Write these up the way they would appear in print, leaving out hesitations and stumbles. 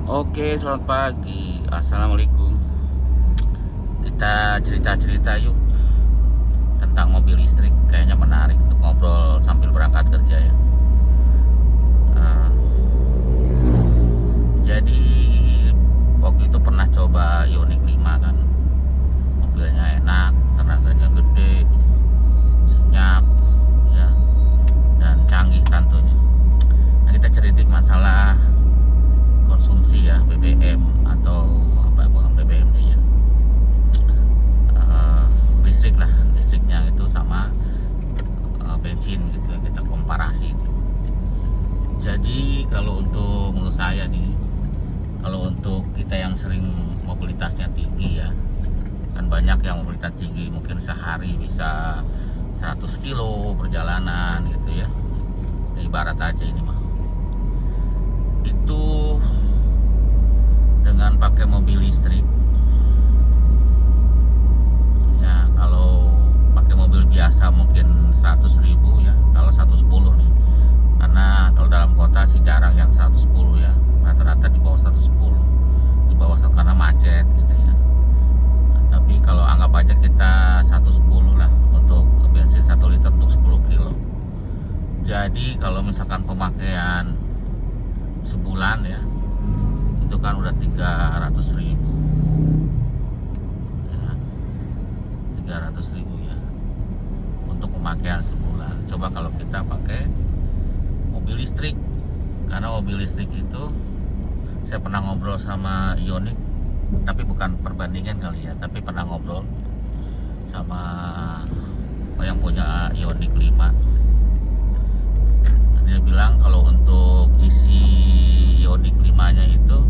Oke, selamat pagi. Assalamualaikum. Kita cerita-cerita yuk tentang mobil listrik. Kayaknya menarik untuk ngobrol sambil berangkat kerja ya. Eh, jadi waktu itu pernah coba Ioniq 5 kan. Mobilnya enak, tenaganya gede, senyap ya, dan canggih tentunya. Nah, kita cerita masalah konsumsi ya, BBM atau apa, bukan BBM ya, listrik lah, listriknya itu sama bensin gitu ya, kita komparasi. Jadi kalau untuk menurut saya nih, kalau untuk kita yang sering mobilitasnya tinggi ya, kan banyak yang mobilitas tinggi, mungkin sehari bisa 100 kilo perjalanan gitu ya. Ini ibarat aja ini mah, itu dengan pakai mobil listrik ya. Kalau pakai mobil biasa mungkin 100.000 ya, kalau 110 nih, karena kalau dalam kota sih jarang yang 110 ya, rata-rata di bawah 110, di bawah karena macet gitu ya. Nah, tapi kalau anggap aja kita 110 lah untuk bensin 1 liter untuk 10 kilo. Jadi kalau misalkan pemakaian sebulan ya, itu kan udah 300.000 ya, 300.000 ya untuk pemakaian sebulan. Coba kalau kita pakai mobil listrik, karena mobil listrik itu saya pernah ngobrol sama Ioniq, tapi bukan perbandingan kali ya, tapi pernah ngobrol sama yang punya Ioniq 5. Dia bilang kalau untuk isi Ioniq 5 nya itu,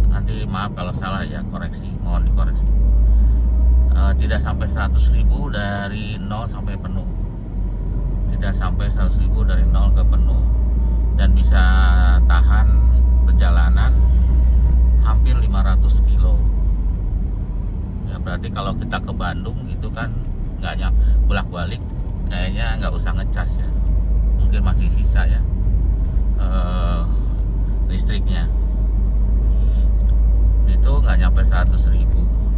nanti maaf kalau salah ya, koreksi, mohon dikoreksi, tidak sampai 100.000 dari 0 sampai penuh, tidak sampai 100.000 dari 0 ke penuh, dan bisa tahan perjalanan hampir 500 kilo ya. Berarti kalau kita ke Bandung itu kan nggak bolak-balik, kayaknya nggak usah ngecas ya, mungkin masih sisa ya listriknya, itu nggak nyampe 100.000.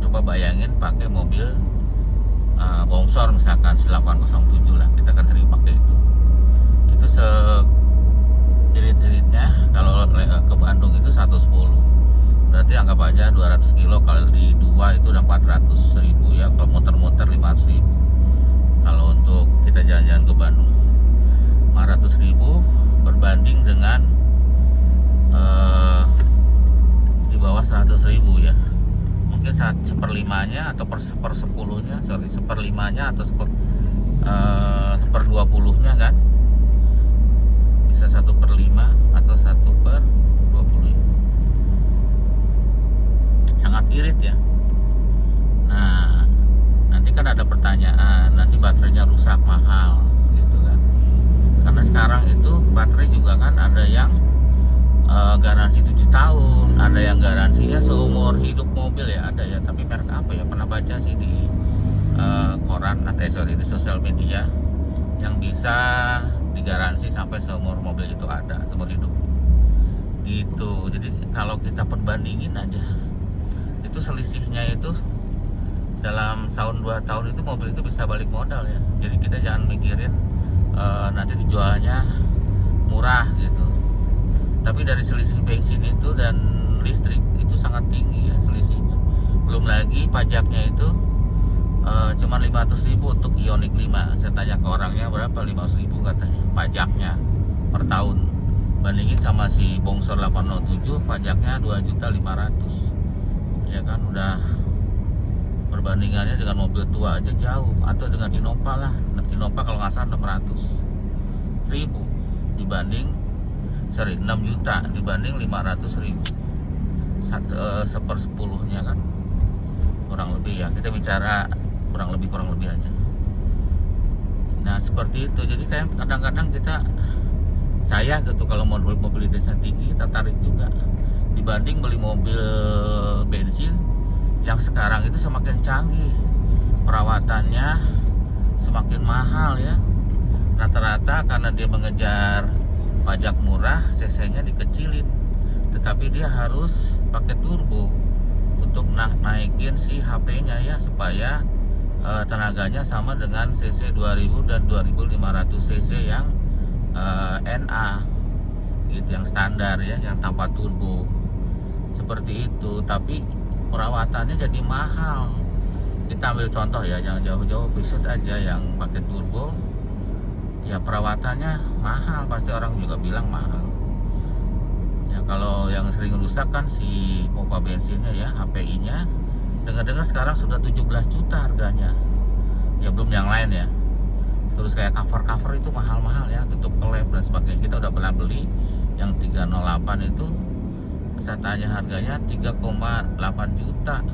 Coba bayangin pakai mobil bongsor misalkan si 807 lah, kita kan sering pakai itu irit-iritnya kalau ke Bandung itu 110, berarti anggap aja 200 kilo kali 2 itu udah 400.000 ya, kalau muter-muter 500.000. Kalau untuk kita jalan-jalan ke Bandung 500.000 berbanding dengan di bawah 100.000 ya, mungkin seperlimanya atau seperlimanya atau seperdua-puluhnya kan, bisa 1/5 atau 1/20 ya. Sangat irit ya. Nah, nanti kan ada pertanyaan, nanti baterainya rusak mahal gitu kan, karena sekarang itu baterai juga kan ada yang garansi 7 tahun, ada yang garansinya seumur hidup mobil ya, ada ya, tapi merek apa ya, pernah baca sih di koran atau di sosial media, yang bisa digaransi sampai seumur mobil itu ada, seumur hidup gitu. Jadi kalau kita perbandingin aja, itu selisihnya itu dalam tahun 2 tahun itu mobil itu bisa balik modal ya. Jadi kita jangan mikirin nanti dijualnya murah gitu, tapi dari selisih bensin itu dan listrik itu sangat tinggi ya selisihnya. Belum lagi pajaknya itu cuma 500.000 untuk Ioniq 5. Saya tanya ke orangnya berapa, 500.000 katanya pajaknya per tahun. Bandingin sama si bongsor 807, pajaknya 2.500.000 ya kan, udah perbandingannya dengan mobil tua aja jauh. Atau dengan Innova lah, Innova kalau nggak salah 600.000 dibanding 6 juta dibanding 500.000, sepersepuluhnya kan, kurang lebih ya, kita bicara kurang lebih aja. Nah seperti itu. Jadi kayak kadang-kadang saya gitu, kalau mobilitasnya tinggi tertarik juga dibanding beli mobil bensin yang sekarang itu semakin canggih, perawatannya semakin mahal ya. Rata-rata karena dia mengejar pajak murah, cc-nya dikecilin. tapi dia harus pakai turbo untuk naikin si HP-nya ya, supaya tenaganya sama dengan cc 2000 dan 2500 cc yang NA gitu, yang standar ya, yang tanpa turbo seperti itu. Tapi perawatannya jadi mahal. Kita ambil contoh ya, jangan jauh-jauh, Peugeot aja yang pakai turbo ya perawatannya mahal, pasti orang juga bilang mahal ya. Kalau yang sering rusak kan si pompa bensinnya ya, HPI nya dengar-dengar sekarang sudah 17 juta harganya ya, belum yang lain ya. Terus kayak cover itu mahal-mahal ya, tutup klep dan sebagainya. Kita udah pernah beli yang 308 itu, saya tanya harganya 3,8 juta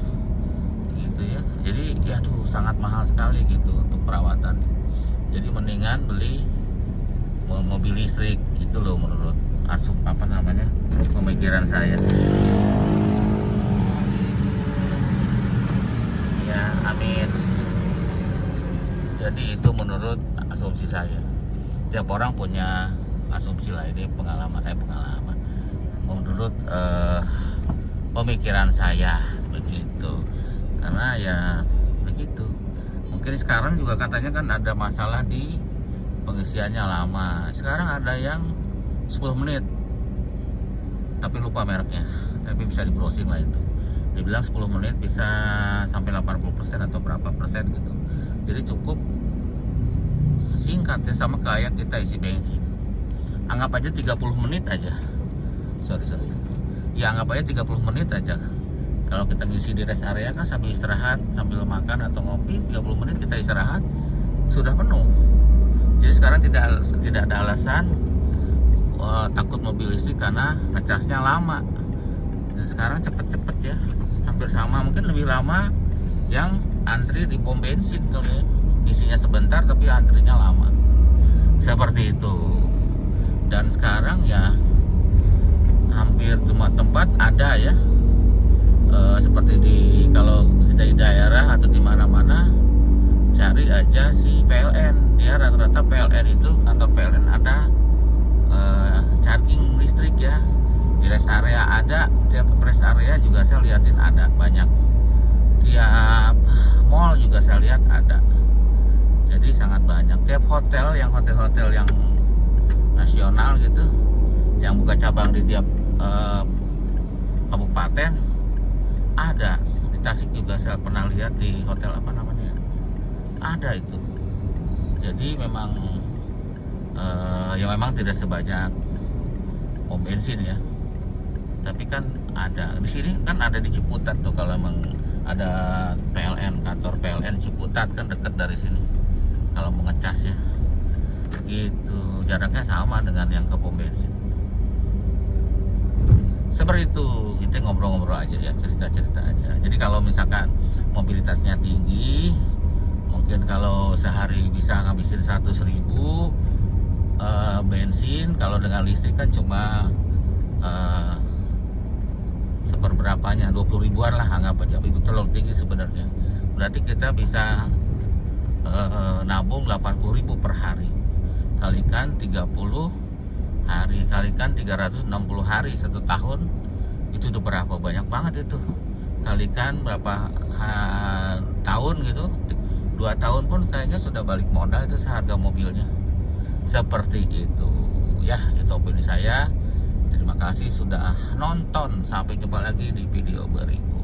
gitu ya. Jadi ya tuh sangat mahal sekali gitu untuk perawatan. Jadi mendingan beli mobil listrik gitu loh, menurut pemikiran saya ya. Amin. Jadi itu menurut asumsi saya. Tiap orang punya asumsi lah, ini pengalaman menurut pemikiran saya begitu. Karena ya begitu. Mungkin sekarang juga katanya kan ada masalah di pengisiannya lama. Sekarang ada yang 10 menit tapi lupa mereknya, tapi bisa di browsing lah itu. Dia bilang 10 menit bisa sampai 80% atau berapa persen gitu. Jadi cukup singkat ya, sama kayak kita isi bensin. Anggap aja 30 menit aja. Sorry. Ya anggap aja 30 menit aja. Kalau kita ngisi di rest area kan sambil istirahat, sambil makan atau ngopi, 30 menit kita istirahat sudah penuh. Jadi sekarang tidak ada alasan takut mobil listrik karena ngecasnya lama. Dan sekarang cepet ya, hampir sama, mungkin lebih lama yang antri di pom bensin. Kalau isinya sebentar tapi antrinya lama, seperti itu. Dan sekarang ya hampir semua tempat ada ya, seperti kalau kita di daerah atau di mana-mana, cari aja si PLN. Dia rata-rata PLN itu, kantor PLN ada charging listrik ya. Di rest area ada, tiap rest area juga saya liatin ada banyak. Tiap mall juga saya lihat ada. Jadi sangat banyak. Tiap hotel yang nasional gitu, yang buka cabang di tiap kabupaten ada. Di Tasik juga saya pernah lihat di hotel apa namanya, ada itu. Jadi memang ya memang tidak sebanyak pom bensin ya, tapi kan ada di sini, kan ada di Ciputat tuh. Kalau memang ada PLN, kantor PLN Ciputat kan dekat dari sini kalau mau ngecas ya gitu. Jaraknya sama dengan yang ke pom bensin. Seperti itu, kita ngobrol-ngobrol aja ya, cerita-cerita aja. Jadi kalau misalkan mobilitasnya tinggi, mungkin kalau sehari bisa ngabisin 100.000 bensin. Kalau dengan listrik kan cuma seperberapanya, 20 ribuan lah anggap aja. Itu terlalu tinggi sebenarnya. Berarti kita bisa nabung 80.000 per hari, kalikan 30 hari, kalikan 360 hari, 1 tahun itu udah berapa banyak banget itu. Kalikan berapa tahun gitu, 2 tahun pun kayaknya sudah balik modal itu seharga mobilnya. Seperti itu ya, itu opini saya. Terima kasih sudah nonton, sampai jumpa lagi di video berikut.